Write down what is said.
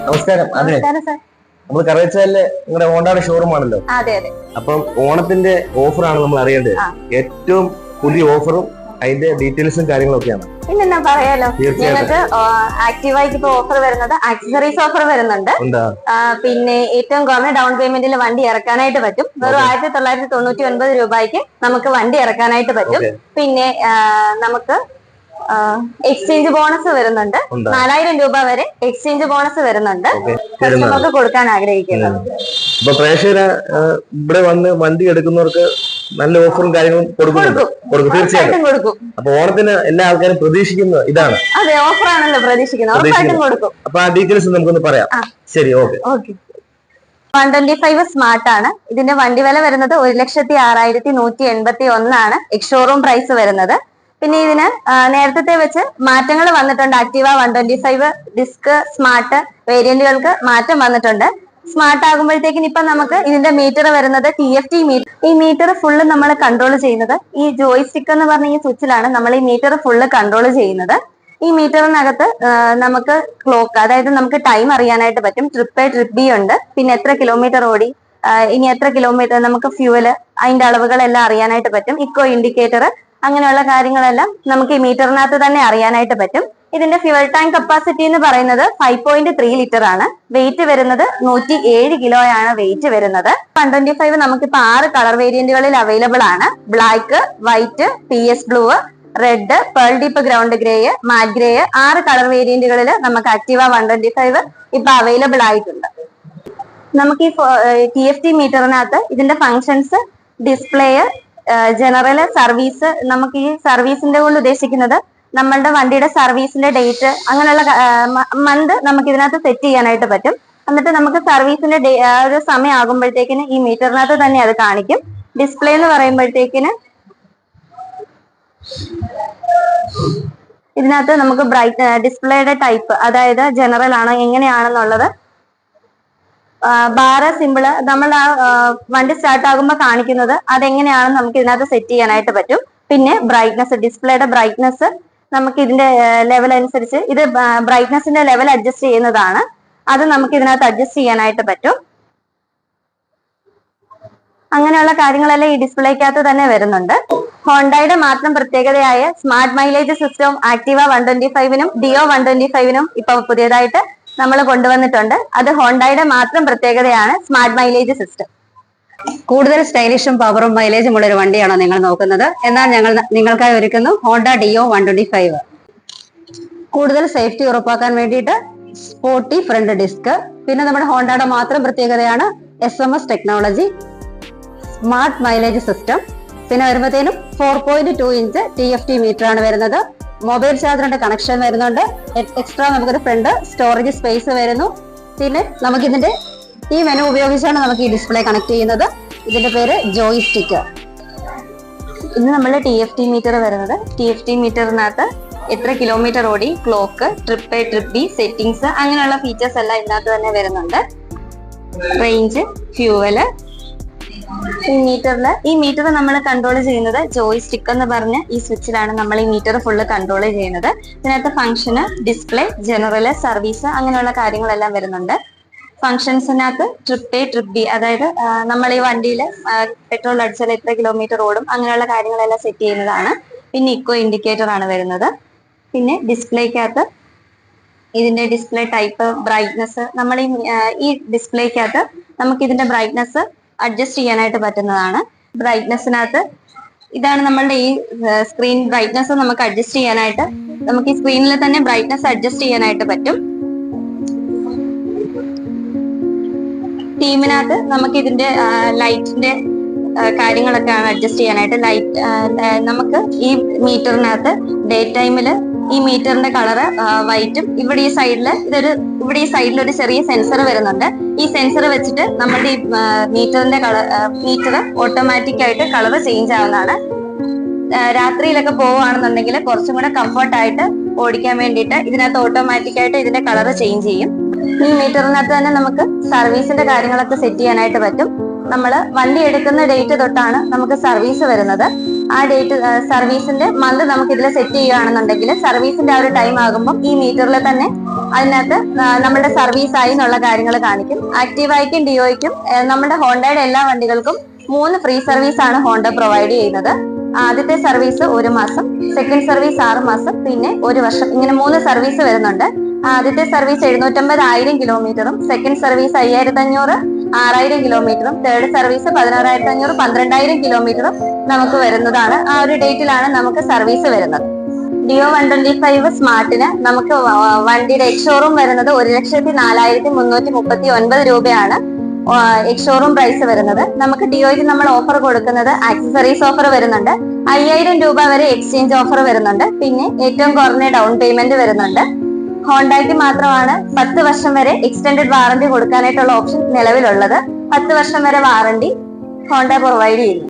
നമസ്കാരം. അതെ, നമ്മൾ കറവച്ചാലില് നിങ്ങളുടെ ഹോണ്ടയുടെ ഷോറൂം ആണല്ലോ. അതെ അതെ. അപ്പം ഓണത്തിന്റെ ഓഫറാണ് നമ്മൾ അറിയേണ്ടത്. ഏറ്റവും പുതിയ ഓഫറും അതിന്റെ ഡീറ്റെയിൽസും കാര്യങ്ങളൊക്കെയാണ്. പിന്നെന്നാ പറയാലോ, ഞങ്ങൾക്ക് ആക്റ്റീവായിട്ട് ഇപ്പൊ ഓഫർ വരുന്നത് ആക്സസറീസ് ഓഫർ വരുന്നുണ്ട്. പിന്നെ ഏറ്റവും കുറഞ്ഞ ഡൗൺ പേയ്മെന്റിൽ വണ്ടി ഇറക്കാനായിട്ട് പറ്റും. വെറും 1999 രൂപയ്ക്ക് നമുക്ക് വണ്ടി ഇറക്കാനായിട്ട് പറ്റും. പിന്നെ നമുക്ക് എക്സ്ചേഞ്ച് ബോണസ് വരുന്നുണ്ട്. 4000 രൂപ വരെ എക്സ്ചേഞ്ച് ബോണസ് വരുന്നുണ്ട് കസ്റ്റമർക്ക് കൊടുക്കാൻ ആഗ്രഹിക്കുന്നത്. അപ്പൊ പ്രേക്ഷകര് ഇവിടെ വന്ന് വണ്ടി എടുക്കുന്നവർക്ക് നല്ല ഓഫറും കാര്യങ്ങളും കൊടുക്കും, തീർച്ചയായിട്ടും കൊടുക്കും. അപ്പൊ ഓണത്തിന് എല്ലാ ആൾക്കാരും പ്രതീക്ഷിക്കുന്നത് ഇതാണ്. അതെ, ഓഫറാണല്ലോ പ്രതീക്ഷിക്കുന്നത്, ഉറപ്പായിട്ടും കൊടുക്കും. അപ്പൊ ആ ഡീറ്റെയിൽസ് നമുക്കൊന്ന് പറയാം. ശരി, ഓക്കെ. 125 സ്മാർട്ട് ആണ്. ഇതിന്റെ വണ്ടി വില വരുന്നത് 1,06,181 ആണ് എക്സ്-ഷോറൂം പ്രൈസ് വരുന്നത്. പിന്നെ ഇതിന് നേരത്തെ വെച്ച് മാറ്റങ്ങൾ വന്നിട്ടുണ്ട്. ആക്റ്റീവ 125 ഡിസ്ക് സ്മാർട്ട് വേരിയന്റുകൾക്ക് മാറ്റം വന്നിട്ടുണ്ട്. സ്മാർട്ട് ആകുമ്പോഴത്തേക്കിന് ഇപ്പൊ നമുക്ക് ഇതിന്റെ മീറ്റർ വരുന്നത് TFT മീറ്റർ. ഈ മീറ്റർ ഫുള്ള് നമ്മൾ കൺട്രോൾ ചെയ്യുന്നത് ഈ ജോയ്സ്റ്റിക് എന്ന് പറഞ്ഞ ഈ സ്വിച്ചിലാണ് നമ്മൾ ഈ മീറ്റർ ഫുള്ള് കൺട്രോൾ ചെയ്യുന്നത്. ഈ മീറ്ററിനകത്ത് നമുക്ക് ക്ലോക്ക്, അതായത് നമുക്ക് ടൈം അറിയാനായിട്ട് പറ്റും. ട്രിപ്പ് എ ട്രിപ്പ് ബി ഉണ്ട്. പിന്നെ എത്ര കിലോമീറ്റർ ഓടി, ഇനി എത്ര കിലോമീറ്റർ, നമുക്ക് ഫ്യൂവല്, അതിന്റെ അളവുകളെല്ലാം അറിയാനായിട്ട് പറ്റും. ഇക്കോ ഇൻഡിക്കേറ്റർ, അങ്ങനെയുള്ള കാര്യങ്ങളെല്ലാം നമുക്ക് ഈ മീറ്ററിനകത്ത് തന്നെ അറിയാനായിട്ട് പറ്റും. ഇതിന്റെ ഫ്യൂവൽ ടാങ്ക് കപ്പാസിറ്റി എന്ന് പറയുന്നത് 5.3 ലിറ്റർ ആണ്. വെയിറ്റ് വരുന്നത് 107 കിലോയാണ് വെയിറ്റ് വരുന്നത്. 125 നമുക്കിപ്പോ 6 കളർ വേരിയന്റുകളിൽ അവൈലബിൾ ആണ്. Black, white, PS blue, red, pearl deep ground grey, matte grey, 6 colour വേരിയന്റുകളിൽ നമുക്ക് ആക്റ്റീവ 125 ഇപ്പൊ അവൈലബിൾ ആയിട്ടുണ്ട്. നമുക്ക് ഈ TFT മീറ്ററിനകത്ത് ഇതിന്റെ ഫങ്ഷൻസ്, ഡിസ്പ്ലേ, ജനറൽ സർവീസ്, നമുക്ക് ഈ സർവീസിന്റെ കൊണ്ട് ഉദ്ദേശിക്കുന്നത് നമ്മളുടെ വണ്ടിയുടെ സർവീസിന്റെ ഡേറ്റ്, അങ്ങനെയുള്ള മന്ത് നമുക്ക് ഇതിനകത്ത് സെറ്റ് ചെയ്യാനായിട്ട് പറ്റും. എന്നിട്ട് നമുക്ക് സർവീസിന്റെ ഒരു സമയം ആകുമ്പോഴത്തേക്കിന് ഈ മീറ്ററിനകത്ത് തന്നെ അത് കാണിക്കും. ഡിസ്പ്ലേ എന്ന് പറയുമ്പോഴത്തേക്കിന് ഇതിനകത്ത് നമുക്ക് ഡിസ്പ്ലേയുടെ ടൈപ്പ്, അതായത് ജനറൽ ആണോ എങ്ങനെയാണെന്നുള്ളത്, ബാറ് സിമ്പിള്, നമ്മൾ വണ്ടി സ്റ്റാർട്ട് ആകുമ്പോൾ കാണിക്കുന്നത് അതെങ്ങനെയാണെന്ന് നമുക്ക് ഇതിനകത്ത് സെറ്റ് ചെയ്യാനായിട്ട് പറ്റും. പിന്നെ ബ്രൈറ്റ്നസ്, ഡിസ്പ്ലേയുടെ ബ്രൈറ്റ്നസ് നമുക്ക് ഇതിന്റെ ലെവൽ അനുസരിച്ച് ഇത് ബ്രൈറ്റ്നസിന്റെ ലെവൽ അഡ്ജസ്റ്റ് ചെയ്യുന്നതാണ്. അത് നമുക്ക് ഇതിനകത്ത് അഡ്ജസ്റ്റ് ചെയ്യാനായിട്ട് പറ്റും. അങ്ങനെയുള്ള കാര്യങ്ങളെല്ലാം ഈ ഡിസ്പ്ലേക്കകത്ത് തന്നെ വരുന്നുണ്ട്. ഹോണ്ടയുടെ മാത്രം പ്രത്യേകതയായ സ്മാർട്ട് മൈലേജ് സിസ്റ്റം ആക്റ്റീവ 125-നും ഡിയോ 125-നും ഇപ്പൊ പുതിയതായിട്ട് നമ്മൾ കൊണ്ടുവന്നിട്ടുണ്ട്. അത് ഹോണ്ടയുടെ മാത്രം പ്രത്യേകതയാണ് സ്മാർട്ട് മൈലേജ് സിസ്റ്റം. കൂടുതൽ സ്റ്റൈലിഷും പവറും മൈലേജും ഉള്ള ഒരു വണ്ടിയാണോ നിങ്ങൾ നോക്കുന്നത്? എന്നാൽ ഞങ്ങൾ നിങ്ങൾക്കായി ഒരുക്കുന്നു ഹോണ്ട ഡിയോ 125. കൂടുതൽ സേഫ്റ്റി ഉറപ്പാക്കാൻ വേണ്ടിയിട്ട് സ്പോർട്ടി ഫ്രണ്ട് ഡിസ്ക്. പിന്നെ നമ്മുടെ ഹോണ്ടയുടെ മാത്രം പ്രത്യേകതയാണ് SMS technology, smart mileage system. പിന്നെ വരുമ്പോഴത്തേനും 4.2 ഇഞ്ച് TFT മീറ്റർ ആണ് വരുന്നത്. മൊബൈൽ ചാർജറിന്റെ കണക്ഷൻ വരുന്നുണ്ട്. എക്സ്ട്രാ നമുക്കൊരു ഫ്രണ്ട് സ്റ്റോറേജ് സ്പേസ് വരുന്നു. പിന്നെ നമുക്കിതിന്റെ ഈ മെനു ഉപയോഗിച്ചാണ് നമുക്ക് ഈ ഡിസ്പ്ലേ കണക്ട് ചെയ്യുന്നത്. ഇതിന്റെ പേര് ജോയ്സ്റ്റിക്ക്. ഇന്ന് നമ്മൾ TFT മീറ്റർ വരുന്നത്, TFT മീറ്ററിനകത്ത് എത്ര കിലോമീറ്റർ ഓടി, clock, trip A trip B, settings, അങ്ങനെയുള്ള ഫീച്ചേഴ്സ് എല്ലാം ഇതിനകത്ത് തന്നെ വരുന്നുണ്ട്. Range, fuel. ഈ മീറ്റർ നമ്മൾ കൺട്രോൾ ചെയ്യുന്നത് ജോയ്സ്റ്റിക്ക് എന്ന് പറഞ്ഞ ഈ സ്വിച്ചിലാണ് നമ്മൾ ഈ മീറ്റർ ഫുള്ള് കൺട്രോൾ ചെയ്യുന്നത്. ഇതിനകത്ത് ഫംഗ്ഷന്, ഡിസ്പ്ലേ, ജനറൽ, സർവീസ്, അങ്ങനെയുള്ള കാര്യങ്ങളെല്ലാം വരുന്നുണ്ട്. ഫംഗ്ഷൻസിനകത്ത് ട്രിപ്പ് എ ട്രിപ്പ് ബി, അതായത് നമ്മൾ ഈ വണ്ടിയിൽ പെട്രോൾ അടിച്ചാൽ എത്ര കിലോമീറ്റർ ഓടും, അങ്ങനെയുള്ള കാര്യങ്ങളെല്ലാം സെറ്റ് ചെയ്യുന്നതാണ്. പിന്നെ ഇക്കോ ഇൻഡിക്കേറ്റർ ആണ് വരുന്നത്. പിന്നെ ഡിസ്പ്ലേക്കകത്ത് ഇതിന്റെ ഡിസ്പ്ലേ ടൈപ്പ്, ബ്രൈറ്റ്നസ്, നമ്മൾ ഈ ഡിസ്പ്ലേക്കകത്ത് നമുക്ക് ഇതിന്റെ ബ്രൈറ്റ്നസ് അഡ്ജസ്റ്റ് ചെയ്യാനായിട്ട് പറ്റുന്നതാണ്. ബ്രൈറ്റ്നസിനകത്ത് ഇതാണ് നമ്മളുടെ ഈ സ്ക്രീൻ ബ്രൈറ്റ്നസ് നമുക്ക് അഡ്ജസ്റ്റ് ചെയ്യാനായിട്ട്, നമുക്ക് ഈ സ്ക്രീനിൽ തന്നെ ബ്രൈറ്റ്നസ് അഡ്ജസ്റ്റ് ചെയ്യാനായിട്ട് പറ്റും. ടീമിനകത്ത് നമുക്ക് ഇതിന്റെ ലൈറ്റിന്റെ കാര്യങ്ങളൊക്കെ അഡ്ജസ്റ്റ് ചെയ്യാനായിട്ട്, ലൈറ്റ് നമുക്ക് ഈ മീറ്ററിനകത്ത് ഡേ ടൈമില് ഈ മീറ്ററിന്റെ കളറ് വൈറ്റും, ഇവിടെ ഈ സൈഡിൽ ഒരു ചെറിയ സെൻസർ വരുന്നുണ്ട്. ഈ സെൻസർ വെച്ചിട്ട് നമ്മുടെ ഈ മീറ്റർ ഓട്ടോമാറ്റിക് ആയിട്ട് കളർ ചേഞ്ച് ആവുന്നതാണ്. രാത്രിയിലൊക്കെ പോവുകയാണെന്നുണ്ടെങ്കിൽ കുറച്ചും കൂടെ കംഫർട്ടായിട്ട് ഓടിക്കാൻ വേണ്ടിയിട്ട് ഇതിനകത്ത് ഓട്ടോമാറ്റിക് ആയിട്ട് ഇതിന്റെ കളർ ചേഞ്ച് ചെയ്യും. ഈ മീറ്ററിനകത്ത് തന്നെ നമുക്ക് സർവീസിന്റെ കാര്യങ്ങളൊക്കെ സെറ്റ് ചെയ്യാനായിട്ട് പറ്റും. നമ്മൾ വണ്ടി എടുക്കുന്ന ഡേറ്റ് തൊട്ടാണ് നമുക്ക് സർവീസ് വരുന്നത്. ആ ഡേറ്റ് സർവീസിന്റെ മന്ത് നമുക്ക് ഇതിൽ സെറ്റ് ചെയ്യുകയാണെന്നുണ്ടെങ്കിൽ സർവീസിന്റെ ആ ഒരു ടൈം ആകുമ്പോൾ ഈ മീറ്ററിൽ തന്നെ അതിനകത്ത് നമ്മുടെ സർവീസ് ആയി എന്നുള്ള കാര്യങ്ങൾ കാണിക്കും. ആക്റ്റീവയ്ക്കും ഡിയോയ്ക്കും നമ്മുടെ ഹോണ്ടയുടെ എല്ലാ വണ്ടികൾക്കും 3 ഫ്രീ സർവീസ് ആണ് ഹോണ്ട പ്രൊവൈഡ് ചെയ്യുന്നത്. ആദ്യത്തെ സർവീസ് 1 മാസം, സെക്കൻഡ് സർവീസ് 6 മാസം, പിന്നെ 1 വർഷം, ഇങ്ങനെ 3 സർവീസ് വരുന്നുണ്ട്. ആദ്യത്തെ സർവീസ് 750,000 കിലോമീറ്ററും, സെക്കൻഡ് സർവീസ് 5500 6000 കിലോമീറ്ററും, തേർഡ് സർവീസ് 11500 12000 കിലോമീറ്ററും നമുക്ക് വരുന്നതാണ്. ആ ഒരു ഡേറ്റിലാണ് നമുക്ക് സർവീസ് വരുന്നത്. ഡിയോ 125 സ്മാർട്ടിന് നമുക്ക് വണ്ടിയുടെ എക്സ്-ഷോറൂം വരുന്നത് 1,04,339 രൂപയാണ് എക്സ്-ഷോറൂം പ്രൈസ് വരുന്നത്. നമുക്ക് ഡിയോയ്ക്ക് നമ്മൾ ഓഫർ കൊടുക്കുന്നത് ആക്സസറീസ് ഓഫർ വരുന്നുണ്ട്, 5000 രൂപ വരെ എക്സ്ചേഞ്ച് ഓഫർ വരുന്നുണ്ട്, പിന്നെ ഏറ്റവും കുറഞ്ഞ ഡൗൺ പേയ്മെന്റ് വരുന്നുണ്ട്. ഹോണ്ടയ്ക്ക് മാത്രമാണ് 10 വർഷം വരെ എക്സ്റ്റൻഡഡ് വാറന്റി കൊടുക്കാനായിട്ടുള്ള ഓപ്ഷൻ നിലവിലുള്ളത്. 10 വർഷം വരെ വാറന്റി ഹോണ്ട പ്രൊവൈഡ് ചെയ്യുന്നു.